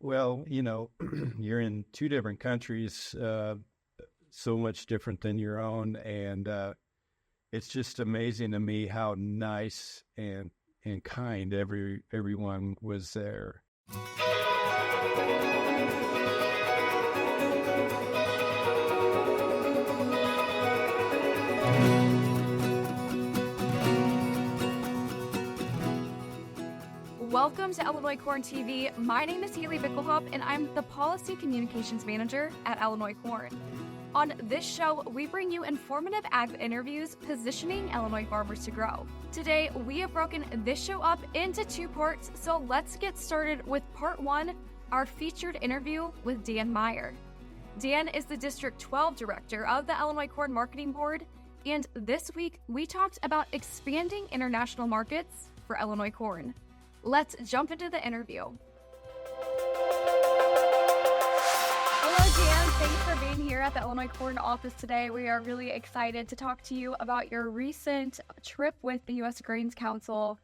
Well, you're in two different countries, so much different than your own, and it's just amazing to me how nice and kind everyone was there. Welcome to Illinois Corn TV. My name is Haley Bickelhop, and I'm the Policy Communications Manager at Illinois Corn. On this show, we bring you informative ag interviews positioning Illinois farmers to grow. Today, we have broken this show up into two parts, so let's get started with part one, our featured interview with Dan Meyer. Dan is the District 12 Director of the Illinois Corn Marketing Board, and this week, we talked about expanding international markets for Illinois corn. Let's jump into the interview. Hello, Dan. Thanks for being here at the Illinois Corn office today. We are really excited to talk to you about your recent trip with the U.S. Grains Council,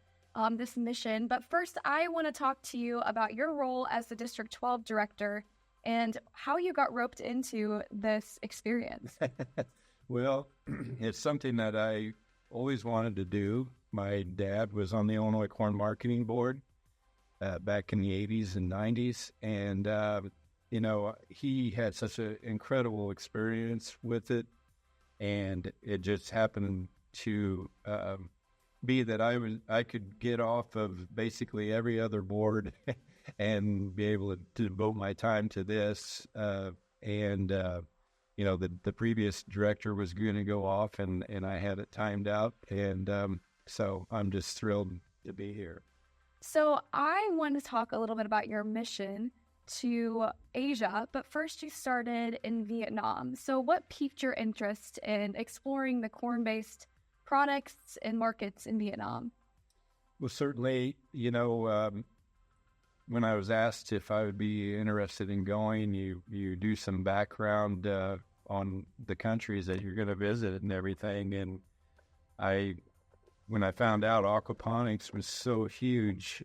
this mission. But first, I want to talk to you about your role as the District 12 Director and how you got roped into this experience. Well, it's something that I always wanted to do. My dad was on the Illinois Corn Marketing Board back in the 80s and 90s, and he had such an incredible experience with it, and it just happened to be that I could get off of basically every other board and be able to devote my time to this. The previous director was going to go off, and I had it timed out, and so I'm just thrilled to be here. So I want to talk a little bit about your mission to Asia, but first you started in Vietnam. So what piqued your interest in exploring the corn-based products and markets in Vietnam? Well, certainly, when I was asked if I would be interested in going, you do some background on the countries that you're going to visit and everything. And when I found out aquaponics was so huge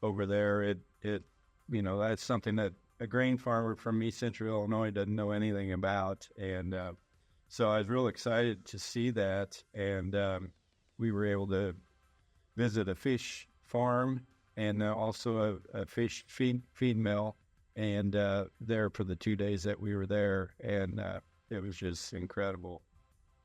over there, that's something that a grain farmer from East Central Illinois doesn't know anything about. And so I was real excited to see that. And we were able to visit a fish farm and also a fish feed mill, and there for the 2 days that we were there. And it was just incredible.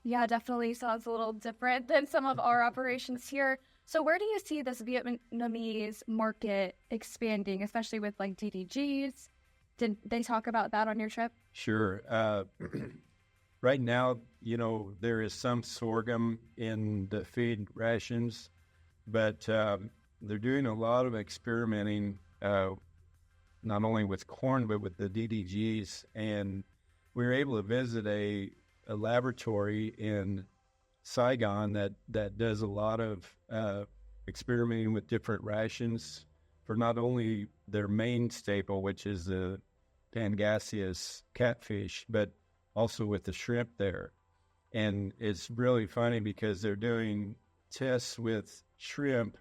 Yeah, definitely sounds a little different than some of our operations here. So where do you see this Vietnamese market expanding, especially with like DDGs? Did they talk about that on your trip? Sure. Right now, there is some sorghum in the feed rations, but they're doing a lot of experimenting, not only with corn, but with the DDGs. And we were able to visit a laboratory in Saigon that does a lot of experimenting with different rations for not only their main staple, which is the Pangasius catfish, but also with the shrimp there. And it's really funny because they're doing tests with shrimp,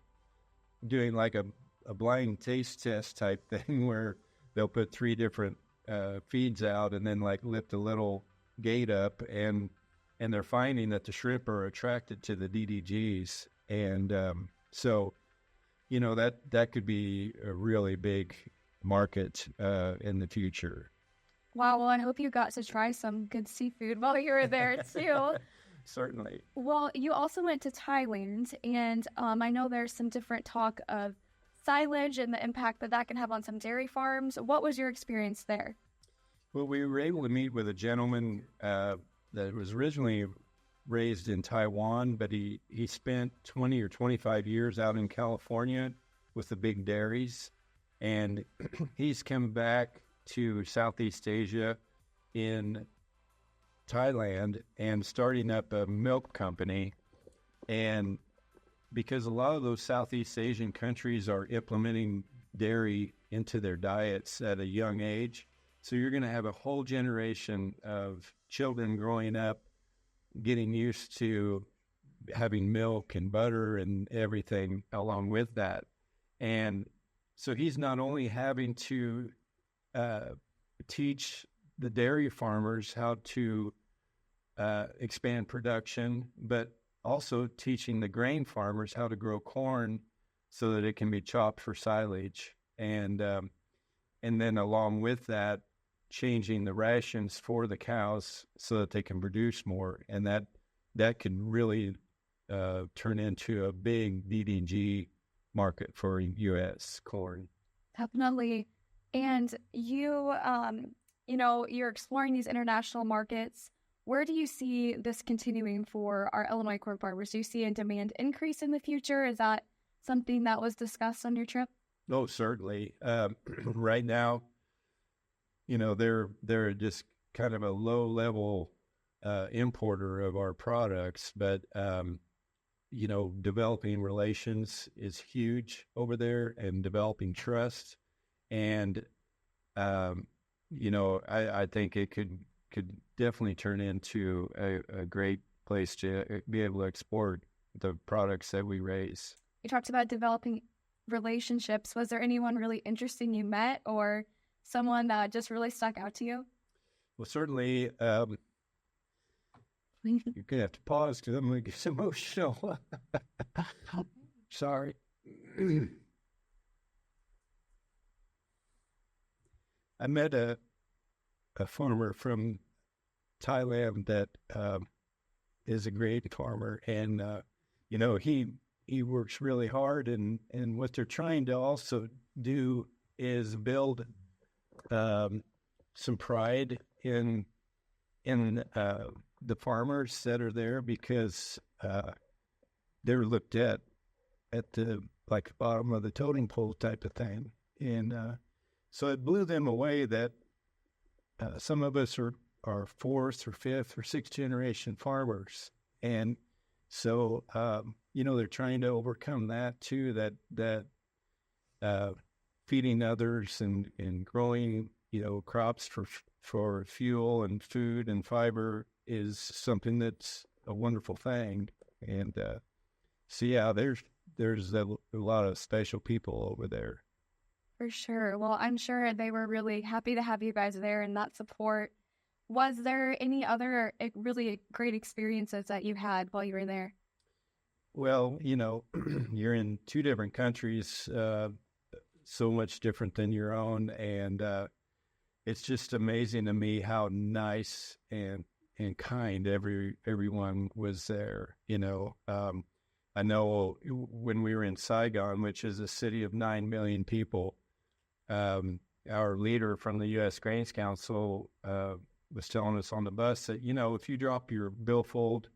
doing like a blind taste test type thing where they'll put 3 different feeds out and then like lift a little gate up, and they're finding that the shrimp are attracted to the DDGs, and so that could be a really big market in the future. Wow, well, I hope you got to try some good seafood while you were there too. Certainly. Well, you also went to Thailand, and I know there's some different talk of silage and the impact that can have on some dairy farms. What was your experience there? Well, we were able to meet with a gentleman that was originally raised in Taiwan, but he spent 20 or 25 years out in California with the big dairies, and he's come back to Southeast Asia in Thailand and starting up a milk company. And because a lot of those Southeast Asian countries are implementing dairy into their diets at a young age, so you're going to have a whole generation of children growing up getting used to having milk and butter and everything along with that. And So he's not only having to teach the dairy farmers how to expand production, but also teaching the grain farmers how to grow corn so that it can be chopped for silage. And then along with that, changing the rations for the cows so that they can produce more. And that can really turn into a big DDG market for U.S. corn. Definitely. And you, you're exploring these international markets. Where do you see this continuing for our Illinois corn farmers? Do you see a demand increase in the future? Is that something that was discussed on your trip? Oh, certainly. Right now, they're just kind of a low-level importer of our products, but developing relations is huge over there, and developing trust. And I think it could definitely turn into a great place to be able to export the products that we raise. You talked about developing relationships. Was there anyone really interesting you met, or someone that just really stuck out to you? Well, certainly, you're going to have to pause because I'm going to get emotional. Sorry. I met a farmer from Thailand that is a great farmer, and he works really hard, and what they're trying to also do is build some pride in the farmers that are there, because they're looked at the bottom of the totem pole type of thing, and so it blew them away that some of us are fourth or fifth or sixth generation farmers, and so they're trying to overcome that too. That feeding others and growing crops for fuel and food and fiber is something that's a wonderful thing. And so yeah, there's a lot of special people over there. For sure. Well, I'm sure they were really happy to have you guys there and that support. Was there any other really great experiences that you had while you were there? Well, you're in two different countries, so much different than your own, and it's just amazing to me how nice and kind everyone was there. I know when we were in Saigon, which is a city of 9 million people, our leader from the U.S. Grains Council was telling us on the bus that, if you drop your billfold,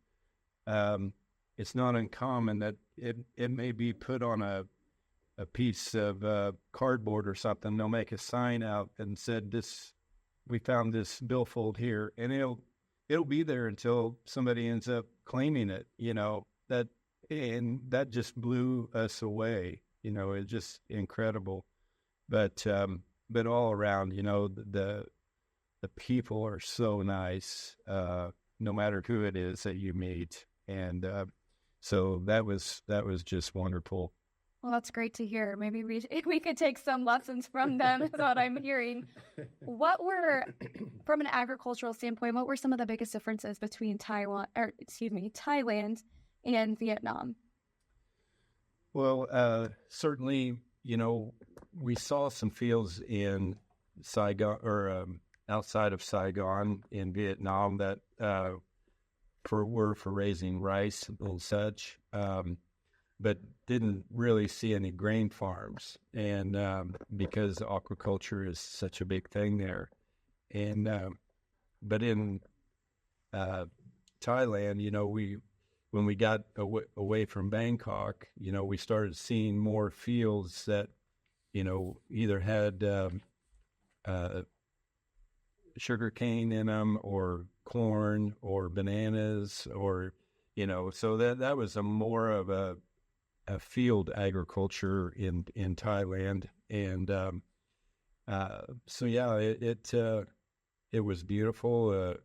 it's not uncommon that it may be put on a piece of cardboard or something. They'll make a sign out and said, we found this billfold here, and it'll be there until somebody ends up claiming it, that just blew us away. It's just incredible. But all around, the people are so nice, no matter who it is that you meet. And so that was just wonderful. Well, that's great to hear. Maybe we could take some lessons from them, is what I'm hearing. From an agricultural standpoint, what were some of the biggest differences between Thailand and Vietnam? Well, certainly, we saw some fields in Saigon or outside of Saigon in Vietnam that were for raising rice and such, but didn't really see any grain farms, and because aquaculture is such a big thing there, and but in Thailand, when we got away from Bangkok, we started seeing more fields that either had sugar cane in them, or corn, or bananas, or so that was a more of a field agriculture in Thailand, and so yeah, it was beautiful.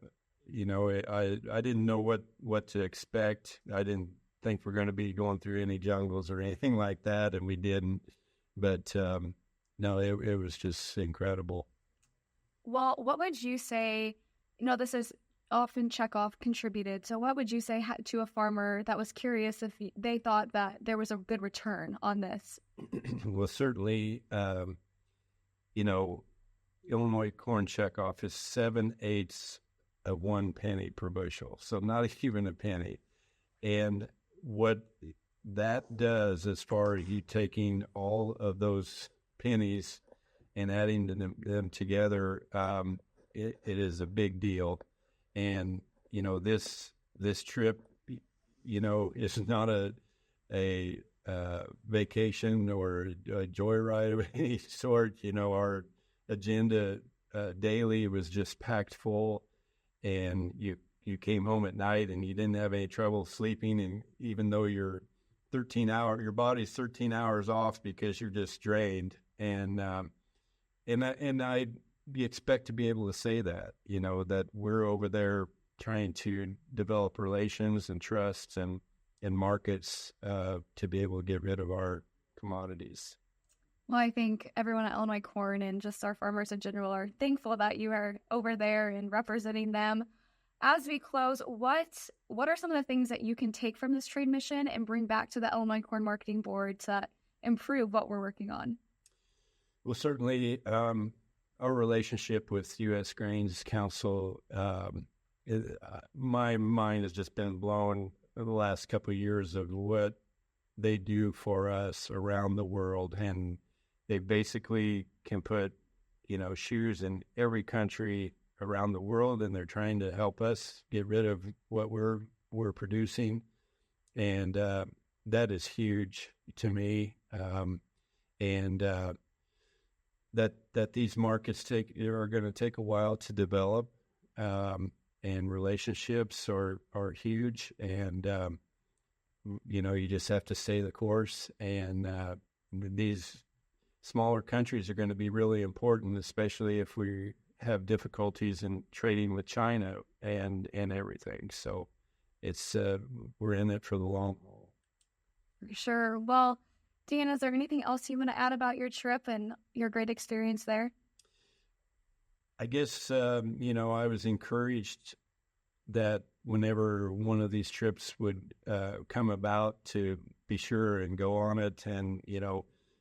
I didn't know what to expect. I didn't think we're going to be going through any jungles or anything like that, and we didn't. But no, it was just incredible. Well, what would you say, this is often Checkoff contributed. So what would you say to a farmer that was curious if they thought that there was a good return on this? Well, certainly, Illinois corn checkoff is 7/8 of 1 penny per bushel, so not even a penny. And what that does, as far as you taking all of those pennies and adding them together, it is a big deal. And this trip, is not a vacation or a joyride of any sort. Our agenda daily was just packed full, and you came home at night and you didn't have any trouble sleeping. And even though your body's 13 hours off because you're just drained. And I expect to be able to say that, that we're over there trying to develop relations and trusts and markets to be able to get rid of our commodities. Well, I think everyone at Illinois Corn and just our farmers in general are thankful that you are over there and representing them. As we close, what are some of the things that you can take from this trade mission and bring back to the Illinois Corn Marketing Board to improve what we're working on? Well, certainly our relationship with U.S. Grains Council, my mind has just been blown in the last couple of years of what they do for us around the world. And they basically can put, shoes in every country around the world, and they're trying to help us get rid of what we're producing. And that is huge to me. That these markets are going to take a while to develop, and relationships are huge, and you just have to stay the course. And these smaller countries are going to be really important, especially if we have difficulties in trading with China and everything. So it's we're in it for the long haul. Sure. Well, Dan, is there anything else you want to add about your trip and your great experience there? I guess, I was encouraged that whenever one of these trips would come about, to be sure and go on it. And,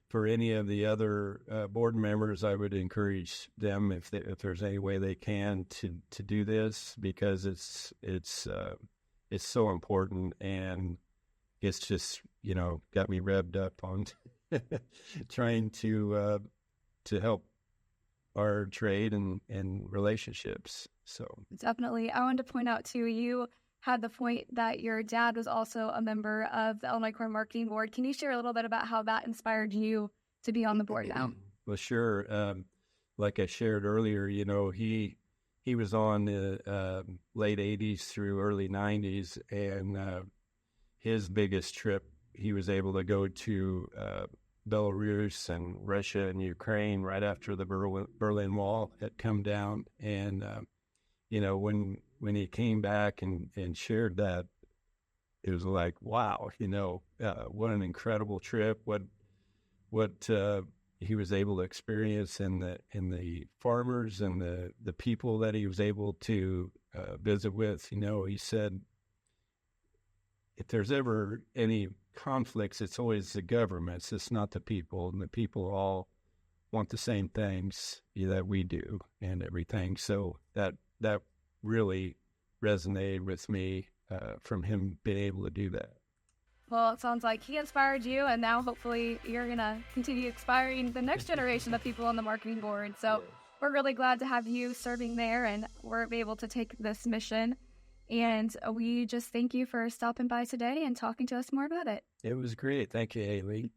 for any of the other board members, I would encourage them, if there's any way they can, to do this, because it's so important. And it's just, got me revved up on trying to help our trade and relationships. So definitely. I wanted to point out too, you had the point that your dad was also a member of the Illinois Corn Marketing Board. Can you share a little bit about how that inspired you to be on the board now? Well, sure. Like I shared earlier, he was on the late 80s through early 90s, and his biggest trip, he was able to go to Belarus and Russia and Ukraine right after the Berlin Wall had come down. And, when he came back and shared that, it was like, wow, what an incredible trip, what he was able to experience, and the farmers and the people that he was able to visit with. He said, if there's ever any conflicts, it's always the governments. It's not the people, and the people all want the same things that we do and everything. So that really resonated with me from him being able to do that. Well, it sounds like he inspired you, and now hopefully you're going to continue inspiring the next generation of people on the marketing board. So we're really glad to have you serving there, and we're able to take this mission. And we just thank you for stopping by today and talking to us more about it. It was great. Thank you, Haley.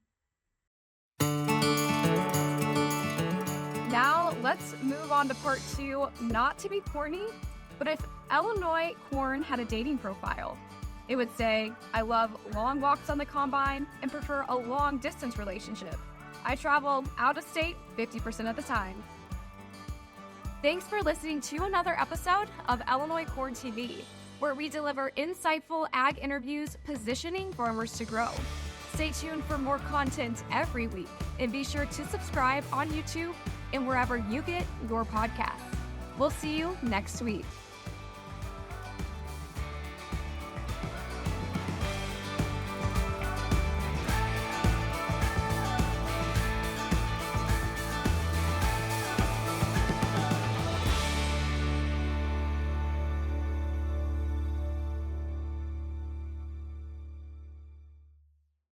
Now let's move on to part 2, not to be corny, but if Illinois corn had a dating profile, it would say, I love long walks on the combine and prefer a long distance relationship. I travel out of state 50% of the time. Thanks for listening to another episode of Illinois Corn TV, where we deliver insightful ag interviews positioning farmers to grow. Stay tuned for more content every week. and be sure to subscribe on YouTube and wherever you get your podcasts. We'll see you next week.